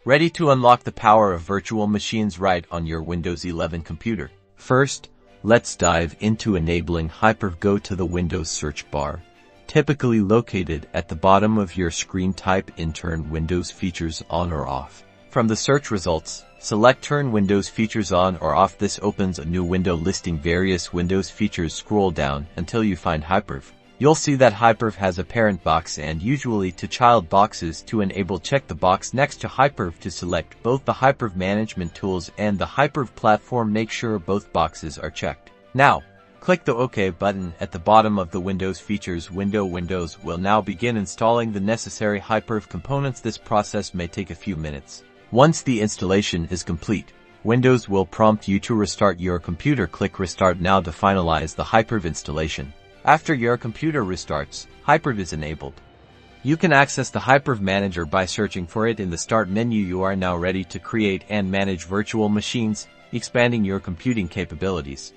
Ready to unlock the power of virtual machines right on your Windows 11 computer. First, let's dive into enabling Hyper-V. Go to the Windows search bar, typically located at the bottom of your screen. Type in Turn Windows Features On or Off. From the search results, select Turn Windows Features On or Off. This opens a new window listing various Windows features. Scroll down until you find Hyper-V. You'll see that Hyper-V has a parent box and usually two child boxes. To enable, check the box next to Hyper-V to select both the Hyper-V management tools and the Hyper-V platform. Make sure both boxes are checked. Now, click the OK button at the bottom of the Windows Features window. Windows will now begin installing the necessary Hyper-V components. This process may take a few minutes. Once the installation is complete, Windows will prompt you to restart your computer. Click Restart Now to finalize the Hyper-V installation. After your computer restarts, Hyper-V is enabled. You can access the Hyper-V Manager by searching for it in the Start menu. You are now ready to create and manage virtual machines, expanding your computing capabilities.